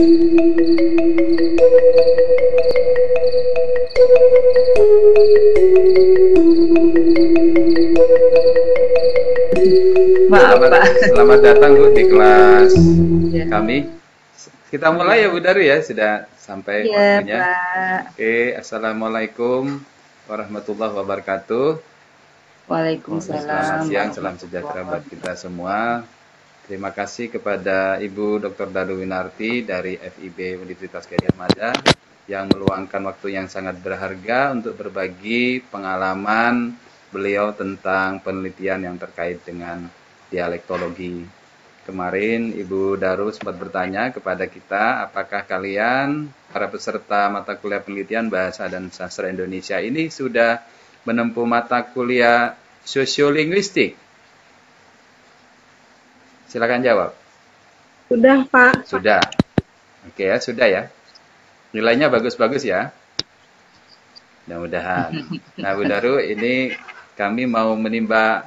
Maaf, Pak. Selamat datang Bu di kelas Ya. kami. Kita mulai ya Bu Daru ya, sudah sampai Iya, waktunya. Pak. Oke, Assalamualaikum warahmatullahi wabarakatuh. Selamat Waalaikumsalam siang, salam warahmatullahi sejahtera buat kita wabarakatuh. semua. Terima kasih kepada Ibu Dr. Daru Winarti dari FIB Universitas Gadjah Mada yang meluangkan waktu yang sangat berharga untuk berbagi pengalaman beliau tentang penelitian yang terkait dengan dialektologi. Kemarin Ibu Daru sempat bertanya kepada kita, apakah kalian, para peserta mata kuliah penelitian Bahasa dan Sastra Indonesia ini sudah menempuh mata kuliah sosiolinguistik? Silakan jawab. Sudah, Pak. Sudah. Oke ya, sudah ya. Nilainya bagus-bagus ya. Mudah-mudahan. Nah, Bu Daru, ini kami mau menimba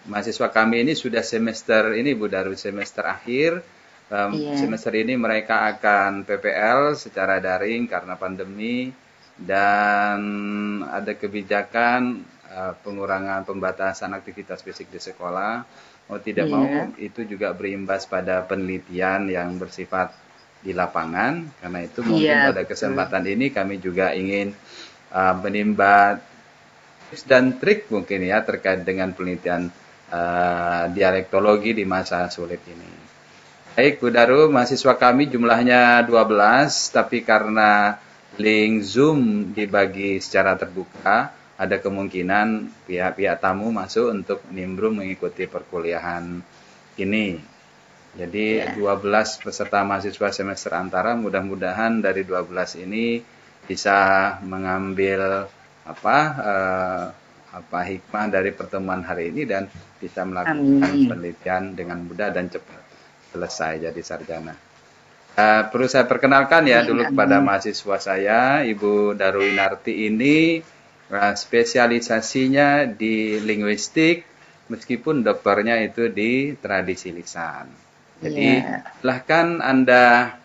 mahasiswa kami ini sudah semester ini Bu Daru, semester akhir. Iya. Semester ini mereka akan PPL secara daring karena pandemi dan ada kebijakan pengurangan pembatasan aktivitas fisik di sekolah. Mau tidak mau itu juga berimbas pada penelitian yang bersifat di lapangan. Karena itu mungkin Iya, pada betul. kesempatan ini kami juga ingin menimba tips dan trik mungkin ya terkait dengan penelitian dialektologi di masa sulit ini. Baik Bu Daru, mahasiswa kami jumlahnya 12, tapi karena link Zoom dibagi secara terbuka, ada kemungkinan pihak-pihak tamu masuk untuk nimbrung mengikuti perkuliahan ini. Jadi 12 peserta mahasiswa semester antara, mudah-mudahan dari 12 ini bisa mengambil hikmah dari pertemuan hari ini dan bisa melakukan penelitian dengan mudah dan cepat selesai jadi sarjana. Perlu saya perkenalkan ya dulu kepada mahasiswa saya, Ibu Daru Winarti ini spesialisasinya di linguistik, meskipun doktornya itu di tradisi lisan. Jadi silahkan Anda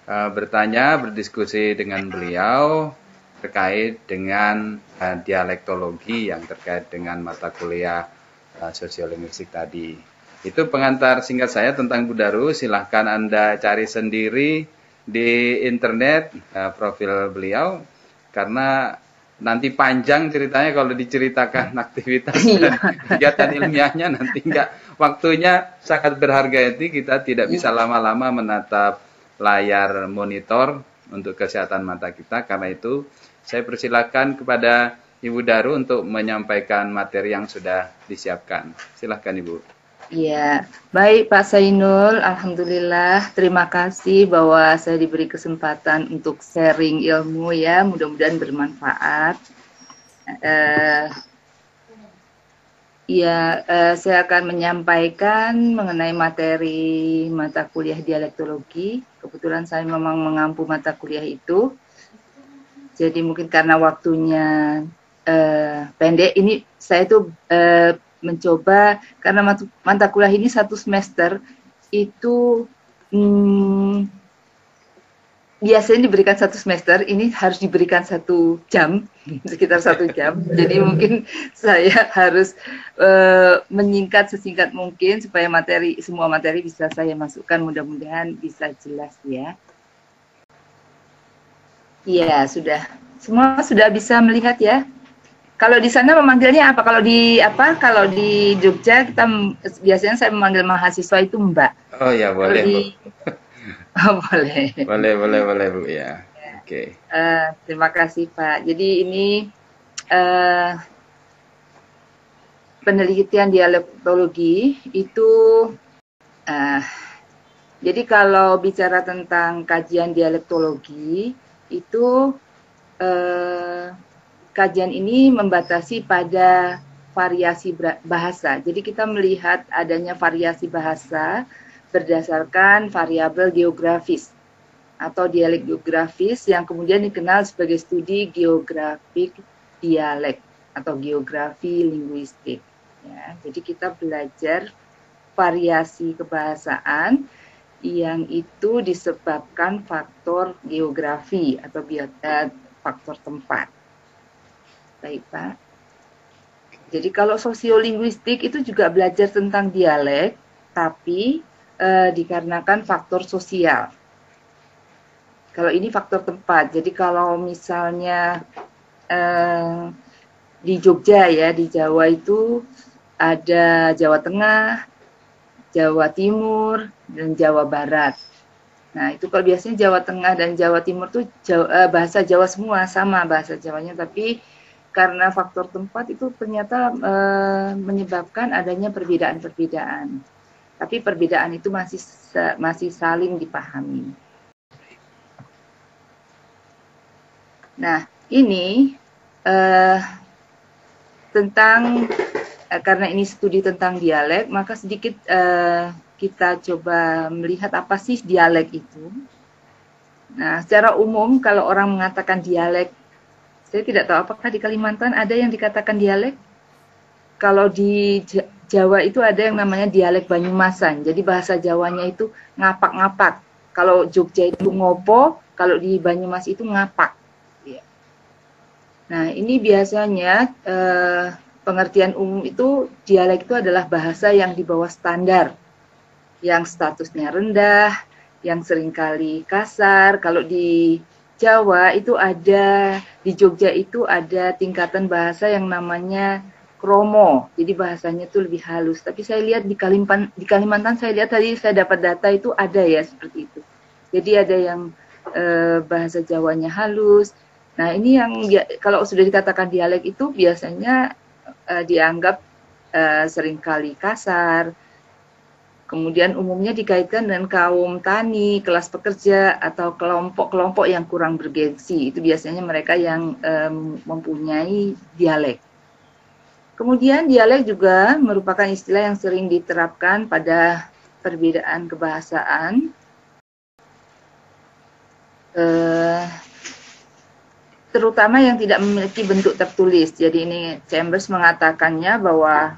bertanya, berdiskusi dengan beliau terkait dengan dialektologi yang terkait dengan mata kuliah sosiolinguistik tadi. Itu pengantar singkat saya tentang Bu Daru. Silahkan Anda cari sendiri di internet profil beliau, karena nanti panjang ceritanya kalau diceritakan aktivitas dan kegiatan ilmiahnya, nanti waktunya sangat berharga. Itu kita tidak bisa lama-lama menatap layar monitor untuk kesehatan mata kita. Karena itu saya persilakan kepada Ibu Daru untuk menyampaikan materi yang sudah disiapkan. Silahkan Ibu. Iya, baik Pak Sainul, Alhamdulillah, terima kasih bahwa saya diberi kesempatan untuk sharing ilmu ya, mudah-mudahan bermanfaat. Saya akan menyampaikan mengenai materi mata kuliah dialektologi. Kebetulan saya memang mengampu mata kuliah itu, jadi mungkin karena waktunya pendek, ini saya tuh mencoba, karena mata kuliah ini 1 semester itu biasanya diberikan 1 semester, ini harus diberikan 1 jam, sekitar 1 jam. Jadi mungkin saya harus menyingkat sesingkat mungkin supaya semua materi bisa saya masukkan, mudah-mudahan bisa jelas ya. Iya, sudah. Semua sudah bisa melihat ya. Kalau di sana memanggilnya apa? Kalau di Jogja kita biasanya saya memanggil mahasiswa itu Mbak. Oh ya, boleh Bu. Boleh. Boleh Bu ya. Oke. Terima kasih Pak. Jadi ini penelitian dialektologi itu. Jadi kalau bicara tentang kajian dialektologi itu kajian ini membatasi pada variasi bahasa. Jadi kita melihat adanya variasi bahasa berdasarkan variabel geografis atau dialek geografis yang kemudian dikenal sebagai studi geografik dialek atau geografi linguistik. Ya, jadi kita belajar variasi kebahasaan yang itu disebabkan faktor geografi atau faktor tempat. Baik, Pak. Jadi kalau sosiolinguistik itu juga belajar tentang dialek, tapi dikarenakan faktor sosial. Kalau ini faktor tempat. Jadi kalau misalnya di Jogja ya, di Jawa itu ada Jawa Tengah, Jawa Timur, dan Jawa Barat. Nah, itu kalau biasanya Jawa Tengah dan Jawa Timur tuh bahasa Jawa semua, sama bahasa Jawanya, tapi karena faktor tempat itu ternyata menyebabkan adanya perbedaan-perbedaan. Tapi perbedaan itu masih saling dipahami. Nah, ini tentang karena ini studi tentang dialek, maka sedikit kita coba melihat apa sih dialek itu. Nah, secara umum kalau orang mengatakan dialek, saya tidak tahu apakah di Kalimantan ada yang dikatakan dialek. Kalau di Jawa itu ada yang namanya dialek Banyumasan. Jadi bahasa Jawanya itu ngapak-ngapak. Kalau Jogja itu ngopo, kalau di Banyumas itu ngapak. Nah, ini biasanya pengertian umum itu dialek itu adalah bahasa yang di bawah standar, yang statusnya rendah, yang seringkali kasar. Kalau di Jawa itu ada, di Jogja itu ada tingkatan bahasa yang namanya kromo, jadi bahasanya itu lebih halus. Tapi saya lihat di Kalimantan saya lihat tadi saya dapat data itu ada ya seperti itu. Jadi ada yang bahasa Jawanya halus. Nah ini yang kalau sudah dikatakan dialek itu biasanya dianggap seringkali kasar. Kemudian umumnya dikaitkan dengan kaum tani, kelas pekerja, atau kelompok-kelompok yang kurang bergengsi. Itu biasanya mereka yang mempunyai dialek. Kemudian dialek juga merupakan istilah yang sering diterapkan pada perbedaan kebahasaan. Terutama yang tidak memiliki bentuk tertulis. Jadi ini Chambers mengatakannya bahwa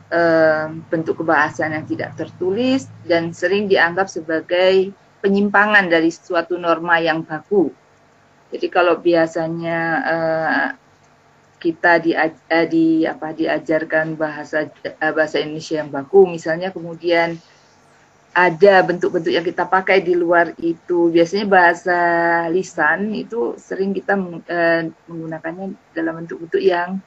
bentuk kebahasaan yang tidak tertulis dan sering dianggap sebagai penyimpangan dari suatu norma yang baku. Jadi kalau biasanya kita diajarkan bahasa Indonesia yang baku, misalnya kemudian ada bentuk-bentuk yang kita pakai di luar itu, biasanya bahasa lisan itu sering kita menggunakannya dalam bentuk-bentuk yang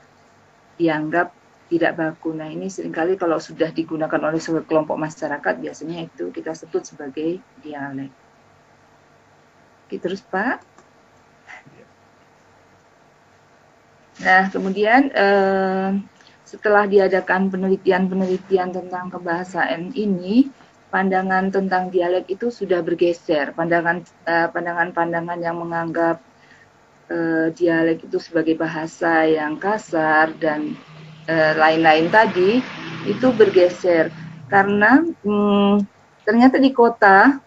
dianggap tidak baku. Nah ini seringkali kalau sudah digunakan oleh sekelompok masyarakat, biasanya itu kita sebut sebagai dialek. Oke, terus Pak. Nah kemudian setelah diadakan penelitian-penelitian tentang kebahasaan ini, pandangan tentang dialek itu sudah bergeser. Pandangan-pandangan yang menganggap dialek itu sebagai bahasa yang kasar dan lain-lain tadi itu bergeser karena ternyata di kota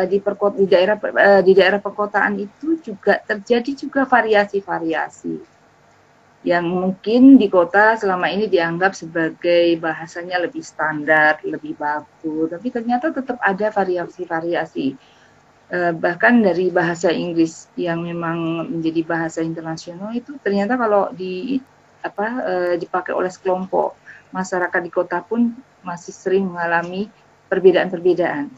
di daerah perkotaan itu juga terjadi juga variasi-variasi yang mungkin di kota selama ini dianggap sebagai bahasanya lebih standar, lebih baku, tapi ternyata tetap ada variasi-variasi. Bahkan dari bahasa Inggris yang memang menjadi bahasa internasional itu ternyata kalau dipakai oleh sekelompok masyarakat di kota pun masih sering mengalami perbedaan-perbedaan.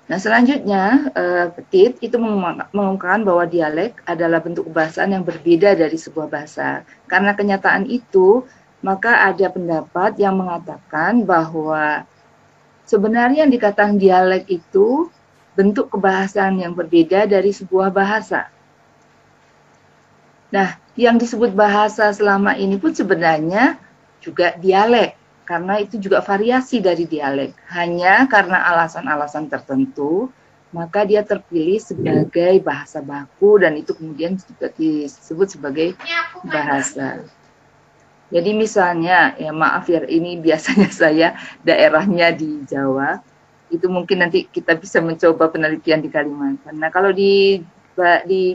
Nah selanjutnya, Petit itu mengungkapkan bahwa dialek adalah bentuk kebahasaan yang berbeda dari sebuah bahasa. Karena kenyataan itu, maka ada pendapat yang mengatakan bahwa sebenarnya yang dikatakan dialek itu bentuk kebahasaan yang berbeda dari sebuah bahasa. Nah, yang disebut bahasa selama ini pun sebenarnya juga dialek. Karena itu juga variasi dari dialek. Hanya karena alasan-alasan tertentu, maka dia terpilih sebagai bahasa baku dan itu kemudian juga disebut sebagai bahasa. Jadi misalnya, ya maaf ya ini biasanya saya daerahnya di Jawa, itu mungkin nanti kita bisa mencoba penelitian di Kalimantan. Nah kalau di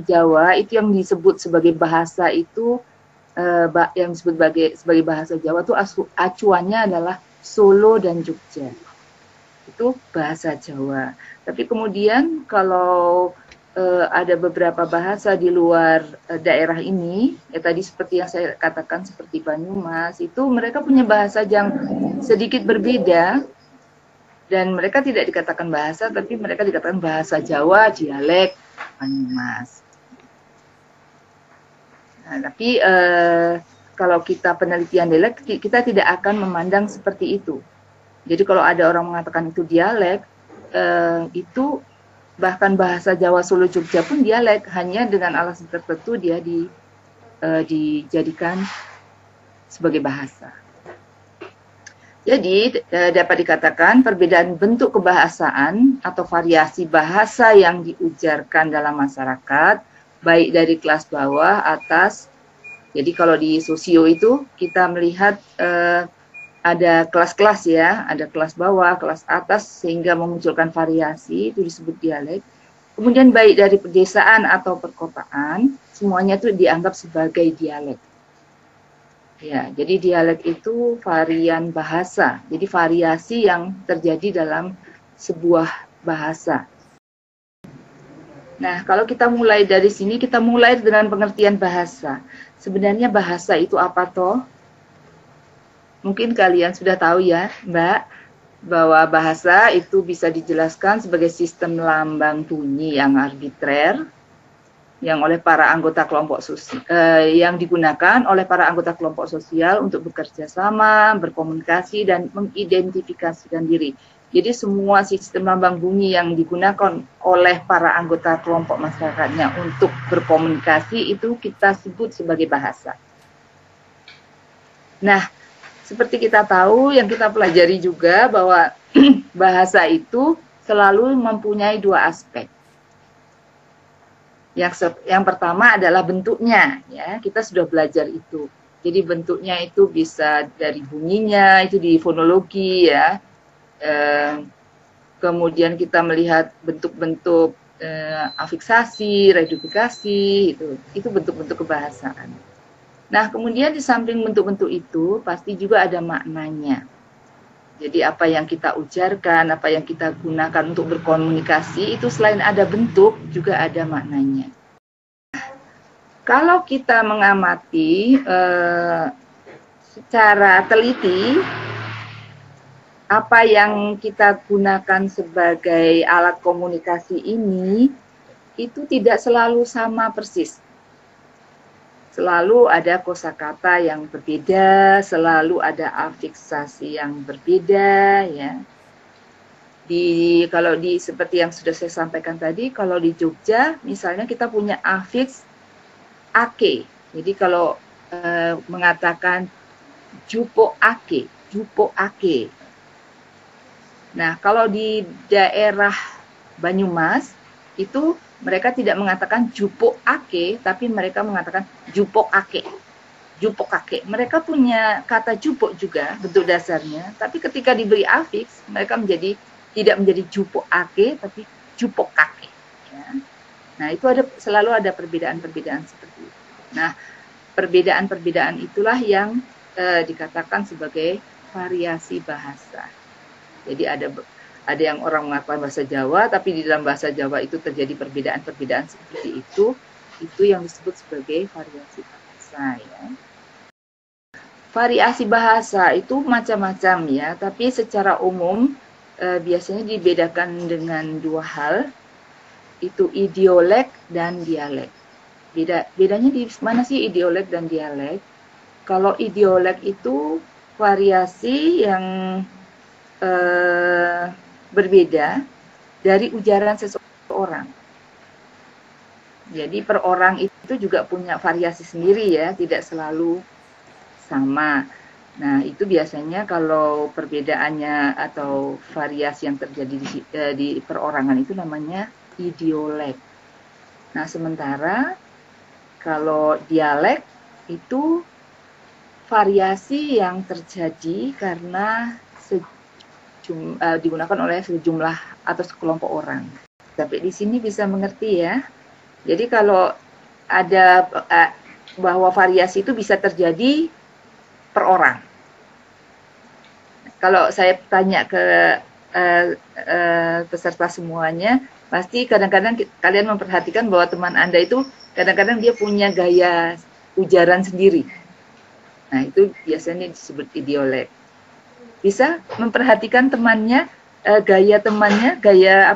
Jawa itu yang disebut sebagai bahasa itu, yang disebut sebagai bahasa Jawa itu acuannya adalah Solo dan Jogja. Itu bahasa Jawa. Tapi kemudian kalau ada beberapa bahasa di luar daerah ini, ya tadi seperti yang saya katakan seperti Banyumas, itu mereka punya bahasa yang sedikit berbeda, dan mereka tidak dikatakan bahasa, tapi mereka dikatakan bahasa Jawa, dialek Banyumas. Nah, tapi kalau kita penelitian dialek, kita tidak akan memandang seperti itu. Jadi kalau ada orang mengatakan itu dialek, itu bahkan bahasa Jawa Solo Jogja pun dialek, hanya dengan alasan tertentu dia dijadikan sebagai bahasa. Jadi dapat dikatakan perbedaan bentuk kebahasaan atau variasi bahasa yang diujarkan dalam masyarakat, baik dari kelas bawah, atas. Jadi kalau di sosio itu kita melihat ada kelas-kelas ya, ada kelas bawah, kelas atas, sehingga memunculkan variasi, itu disebut dialek. Kemudian baik dari pedesaan atau perkotaan, semuanya itu dianggap sebagai dialek. Ya, jadi dialek itu varian bahasa, jadi variasi yang terjadi dalam sebuah bahasa. Nah, kalau kita mulai dari sini, kita mulai dengan pengertian bahasa. Sebenarnya bahasa itu apa toh? Mungkin kalian sudah tahu ya, Mbak, bahwa bahasa itu bisa dijelaskan sebagai sistem lambang bunyi yang arbitrer, yang oleh para anggota kelompok sosial, yang digunakan oleh para anggota kelompok sosial untuk bekerja sama, berkomunikasi, dan mengidentifikasikan diri. Jadi semua sistem lambang bunyi yang digunakan oleh para anggota kelompok masyarakatnya untuk berkomunikasi itu kita sebut sebagai bahasa. Nah, seperti kita tahu, yang kita pelajari juga bahwa bahasa itu selalu mempunyai dua aspek. Yang pertama adalah bentuknya, ya kita sudah belajar itu. Jadi bentuknya itu bisa dari bunyinya, itu di fonologi ya. Kemudian kita melihat bentuk-bentuk afiksasi, redufikasi, itu bentuk-bentuk kebahasaan. Nah, kemudian di samping bentuk-bentuk itu pasti juga ada maknanya. Jadi apa yang kita ujarkan, apa yang kita gunakan untuk berkomunikasi itu selain ada bentuk juga ada maknanya. Kalau kita mengamati secara teliti apa yang kita gunakan sebagai alat komunikasi ini itu tidak selalu sama persis. Selalu ada kosakata yang berbeda, selalu ada afiksasi yang berbeda, ya. Kalau seperti yang sudah saya sampaikan tadi, kalau di Jogja, misalnya kita punya afiks ake. Jadi kalau mengatakan jupo ake. Nah, kalau di daerah Banyumas itu mereka tidak mengatakan jupo ake, tapi mereka mengatakan jupok ake. Mereka punya kata jupok juga, bentuk dasarnya, tapi ketika diberi afiks, mereka tidak menjadi jupok ake, tapi jupok ake. Ya. Nah, itu selalu ada perbedaan-perbedaan seperti itu. Nah, perbedaan-perbedaan itulah yang dikatakan sebagai variasi bahasa. Jadi ada yang orang mengatakan bahasa Jawa, tapi di dalam bahasa Jawa itu terjadi perbedaan-perbedaan seperti itu yang disebut sebagai variasi bahasa, ya. Variasi bahasa itu macam-macam ya, tapi secara umum biasanya dibedakan dengan dua hal, itu idiolek dan dialek. Bedanya di mana sih idiolek dan dialek? Kalau idiolek itu variasi yang berbeda dari ujaran seseorang. Jadi per orang itu juga punya variasi sendiri ya, tidak selalu sama. Nah, itu biasanya kalau perbedaannya atau variasi yang terjadi di perorangan itu namanya idiolek. Nah, sementara kalau dialek itu variasi yang terjadi karena digunakan oleh sejumlah atau sekelompok orang. Sampai di sini bisa mengerti ya. Jadi kalau ada bahwa variasi itu bisa terjadi per orang. Kalau saya tanya ke peserta semuanya, pasti kadang-kadang kalian memperhatikan bahwa teman Anda itu kadang-kadang dia punya gaya ujaran sendiri. Nah, itu biasanya disebut idiolek. Bisa memperhatikan temannya, gaya temannya, gaya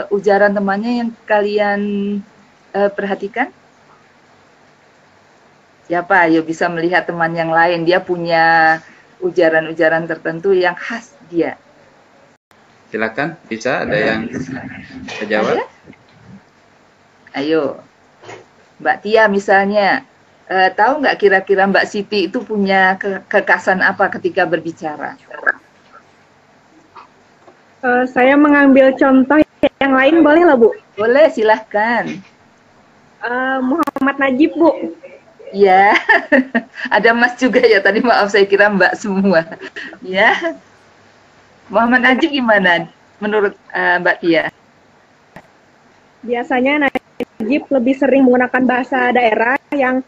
ujaran temannya yang kalian perhatikan? Siapa? Ayo bisa melihat teman yang lain, dia punya ujaran-ujaran tertentu yang khas dia. Silakan, bisa ada yang menjawab? Ayo, Mbak Tia misalnya, tahu nggak kira-kira Mbak Siti itu punya kekhasan apa ketika berbicara? Saya mengambil contoh yang lain boleh lah Bu? Boleh, silahkan. Muhammad Najib Bu. Ya, ada Mas juga ya tadi, maaf saya kira Mbak semua. Ya, Muhammad Najib gimana menurut Mbak Tia? Biasanya Najib lebih sering menggunakan bahasa daerah yang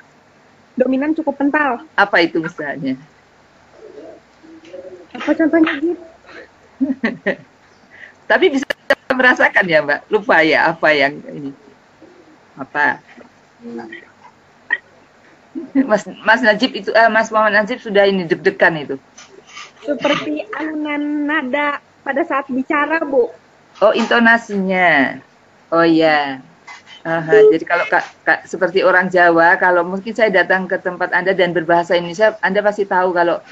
dominan cukup kental. Apa itu misalnya? Apa contohnya gitu? Tapi bisa merasakan ya Mbak, lupa ya apa yang ini. Apa? Mas Najib itu, Mas Muhammad Najib sudah ini deg-degan itu. Seperti alunan nada pada saat bicara, Bu. Oh, intonasinya. Oh ya. Jadi kalau seperti orang Jawa, kalau mungkin saya datang ke tempat Anda dan berbahasa Indonesia, Anda pasti tahu kalau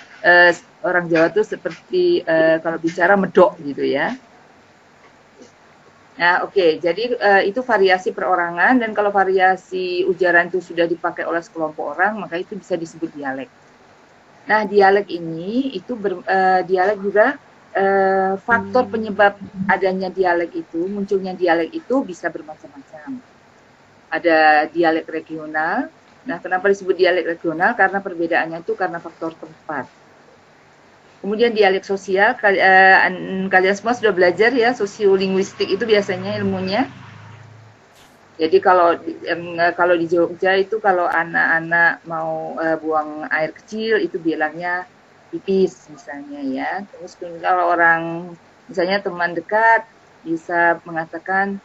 orang Jawa itu seperti kalau bicara medok gitu ya. Nah, oke. Jadi itu variasi perorangan, dan kalau variasi ujaran itu sudah dipakai oleh sekelompok orang, maka itu bisa disebut dialek. Nah, dialek ini itu dialek juga faktor penyebab adanya dialek itu, munculnya dialek itu bisa bermacam-macam. Ada dialek regional. Nah, kenapa disebut dialek regional? Karena perbedaannya itu karena faktor tempat. Kemudian dialek sosial, kalian semua sudah belajar ya, sosiolinguistik itu biasanya ilmunya. Jadi kalau di Jogja itu kalau anak-anak mau buang air kecil itu bilangnya pipis misalnya ya. Terus kalau orang misalnya teman dekat bisa mengatakan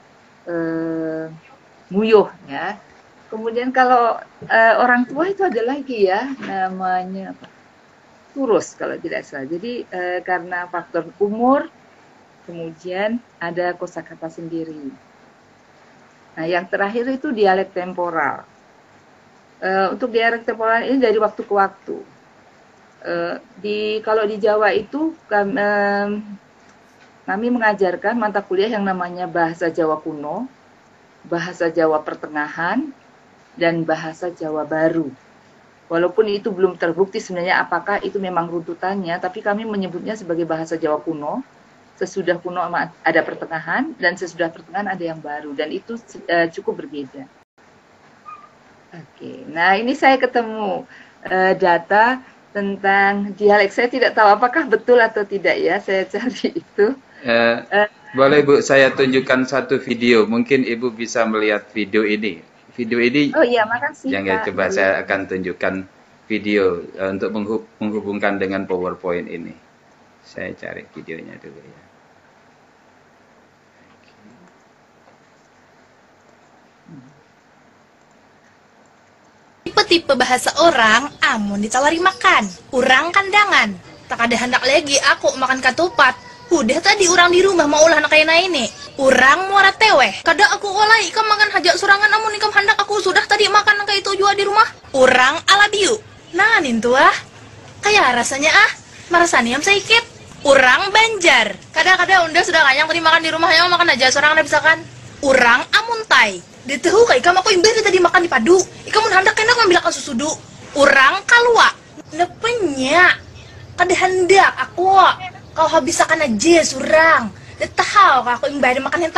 nguyuh ya. Kemudian kalau orang tua itu ada lagi ya, namanya turus kalau tidak salah. Jadi karena faktor umur, kemudian ada kosakata sendiri. Nah, yang terakhir itu dialek temporal. Untuk dialek temporal ini dari waktu ke waktu. Kalau di Jawa itu kami mengajarkan mata kuliah yang namanya bahasa Jawa kuno, bahasa Jawa pertengahan, dan bahasa Jawa baru. Walaupun itu belum terbukti sebenarnya apakah itu memang runtutannya, tapi kami menyebutnya sebagai bahasa Jawa kuno. Sesudah kuno ada pertengahan, dan sesudah pertengahan ada yang baru, dan itu cukup berbeda. Oke, nah ini saya ketemu data tentang dialek. Saya tidak tahu apakah betul atau tidak ya, saya cari itu. Boleh Bu, saya tunjukkan satu video, mungkin Ibu bisa melihat video ini. Video ini, oh iya, makasih. Yang coba saya akan tunjukkan video untuk menghubungkan dengan PowerPoint ini. Saya cari videonya dulu ya. Tipe-tipe bahasa orang amun ditawari makan, urang kandangan. Tak ada hendak lagi aku makan ketupat. Udah tadi orang di rumah mau ulah kayak ini. Urang muara teweh. Kada aku olai ikam makan hajak surangan amun ikam hendak aku sudah tadi makan kayak itu juga di rumah. Urang ala biu. Nah nintu kayak rasanya marasani am sakit. Urang Banjar. Kada-kada unda sudah kanyang tadi makan di rumahnya makan aja seorang anda bisa kan. Urang Amuntai. Ditehu kayak ikam aku imbir tadi makan di padu. Ikam mun hendak enak ngambil aku susudu. Urang Kalua. Nepenya. Kada hendak aku. Kau habis akan aja surang. Tahu aku imbir makan yang